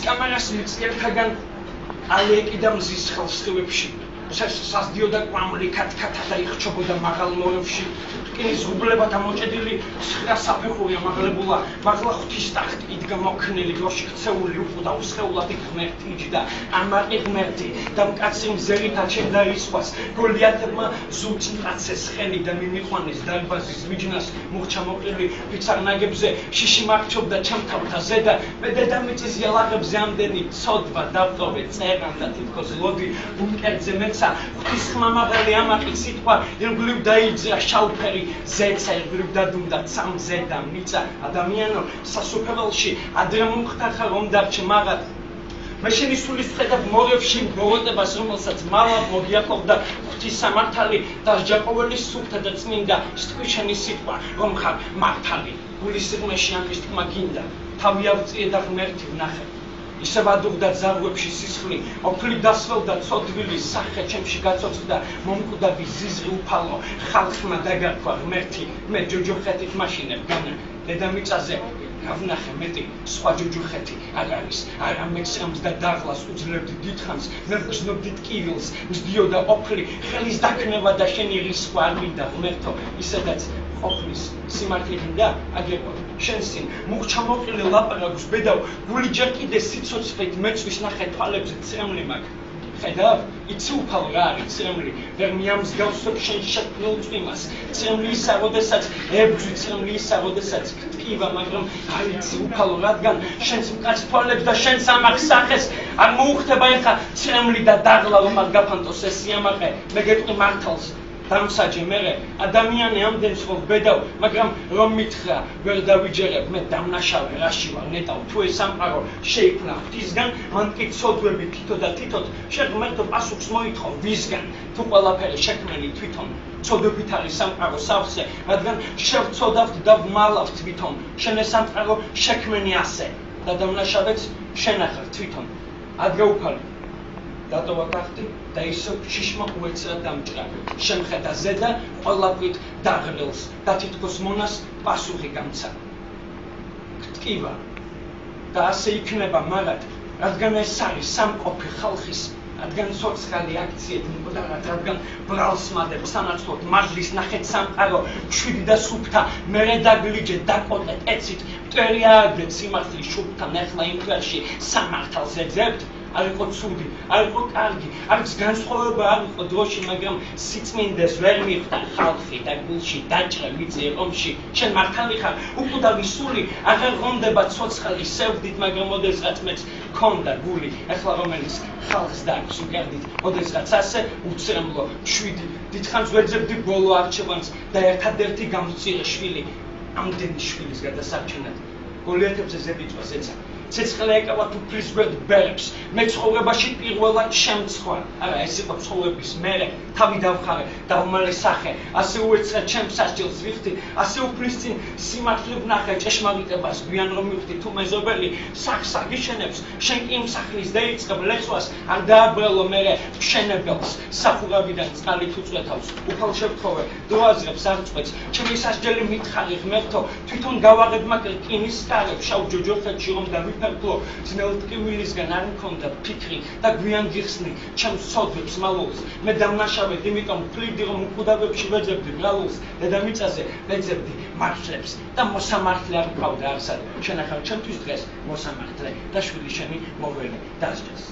კამარას მიწიერთაგან ალეკი და მზის ხელსხივებში სასდიოდა კვამლი ქათქათა და იხჩობოდა მაღალ მორევში რკინის ღუბლებათა მოჭედილი ცხრა საფეხურია მაღლებულა მაღლა ღვთის ტახტი იდგა მოქნილი დროში ქცეული უყუდა უსხეულადი ღმერთი იჯდა ამაყი ღმერთი და მკაცრი მზერით აჩენდა ისხვას გოლიათებმა ზუწმკაცეს ხელი და მიმიყვანეს დარბაზის მიჯნას მუხჩა მოყრილი ფიცარ ნაგებზე შიში მარჩობდა ჩამთავრდა ზედა მე დედამიწის იალაღებზე ამდენი ცოდვა დავტოვე წერან და თითქოს ლოდი ბუნკერზე მეცა ღვთის ხმამაღალი ამაყი სიტყვა ირგვლივ დაიძრა შავფერი ზეცა ირგვლივ დადუნდა ცამზე და მიწა ადამიანო სასუფეველში ადრე მომხდარხა რომ დარჩე მაღად მე შენი სულის ხედავ მორევში მგოროტებას რომელსაც მალავ მოგიაყობდა ღვთის სამართალი და ჯაყოველი სუფთა და წმინდა სტყვი შენი სიტყვა რომ ხარ მართალი გულის სიღრმეში ამის თქმა გინდა თავი ავწიე და ღმერთი ვნახე ისევ ადუღდა ძარღვებში სისხლი ოფლი დასველდა ცოდვილი სახე ჩემში გაცოცხლდა მომკვდა ვიზიზრი უფალო ხალხმა დაგარქვა ღმერთი მე ჯოჯოხეთით მაშინებ განა დედამიწაზე ვნახე მეტი სხვა ჯოჯოხეთი არ არის არა მექსრამს და დაღლას უძლებდი დიდხანს მე ვგრძნობდი ტკივილს ვსდიოდა ოფლი ხელის დაქნება და შენი რისხვა არ მინდა ღმერთო ისედაც ოფლის სიმართლე გინდა აგებო შენ წინ მუხჩა მოყრილი ლაპარაკს ბედავ გული ჯერ კიდე სიცოცხლით მეწვის ნახე თვალებზე წრემლი მაქვს ხედავ იცი უფალო რა არის წრემლი ვერ მიამსგავსებ შენ შექმნილ წვიმას წრემლი ისა როდესაც ებრძვი წრემლი ისა როდესაც გტკივა მაგრამ არ იცი უფალო რადგან შენს მკაც თვალებს და შენს ამახ სახეს არ მოუხდება ეხა წრემლი და დაღლა რომ არ გაფანტოს ეს სიამაყე მე გეტყვი მართალს დამსაჯე მერე ადამიანი ამდენს ხო ბედავ მაგრამ რომ მითხრა ვერ დავიჯერებ მე დამნაშავე რაში ვარ ნეტავ თუ ეს სამყარო შეიქმნა ღვთისგან მან კი ცოდვები თითო და თითოდ შენ ღმერთო პასუხს მოითხოვ ვისგან თუ ყველაფერი შექმნილი თვითონ ცოდვებით არის სამყარო სავსე რადგან შევცოდავთ და ვმალავთ თვითონ შენ ეს სამყარო შექმნენი ასე და დამნაშავეც შენ ახარ თვითონ ადგაუფალი დატოვა ტახტი და ისო შიშმა უეცრა დამჭრა შემხედა ზედა ყველაფრით დაღრილს და თითქოს მონას პასუხი გამცა გტკივა და ასე იქნება მარად რადგან ეს არის სამყოფი ხალხის რადგან სოციალური აქციები მკვდარად რადგან ბრალს მადებს სანაცვლოდ მართლის ნახეთ სამყარო მშვიდი და სუფთა მერე დაგლიჯე დაკოტეთ ეცით მტვერი ააგდეთ სიმართლის შუბთან ახლა იმ დღეში სამართალს ეძებთ არ იყო ცუდი, არ იყო კარგი, არც განსხვავება არ იყო დროში, მაგრამ სიწმინდეს ვერ მიხვდა ხალხი და გულში დაჭრა მიწე ომში. შენ მართალი ხარ, უკვდავი სული აღარ ღონდება ცოცხალი სევდით, მაგრამ ოდესღაც მეც ქონდა გული, ახლა რომელიც ხალხს დაქვს უგერდით, ოდესღაც ასე უცრემლო, მშვიდი, დიდხანს ვეძებდი ბოლო არჩევანს და ერთადერთი გამწირე შვილი, ამდენი შვილის გადასარჩენად. გოლიათებზე ზედიწვას ეცა. ცეცხლე ეკავა უფლის გვერდ ბერებს მე ცხოვრებაში პირველად შემცხვა არა ეს იყო ცხოვრების მერე თავი დავხარე დავმალე სახე ასე უეცრა ჩემს სასჯელს ვიხდი ასე უფლის წინ სიმართლე ვნახე ჭეშმარიტებას გვიან რომ მივხვდი თუ მეზობელი სახს აგიშენებს შენ კი იმ სახლის დაიწყებ ლეცვას არ დააბრალო მერე მშენებელს სახურავიდან წყალით უწვეთავს უფალ შევთხოვე დროაზრებს არ წვეთს ჩემი სასჯელი მითხარი ღმერთო თვითონ გავაღებ მაგ რკინის სტარებს შავ ჯოჯოხეთში რომ ფერფლო ძნელ ტკივილისგან არ მქონდა ფიქრი და გვიან გიხსნი ჩემს ცოდვებს მალულს მე დამნაშავედ იმიტომ ვფლიდი რომ უკვდავებში ვეძებდი ბრალულს დედამიწაზე ვეძებდი მართლებს და მოსამართლე არ მყავდა არსად შენ ახალ ჩემთვის დღეს მოსამართლე და შვილი შენი მოვლენე დასჯეს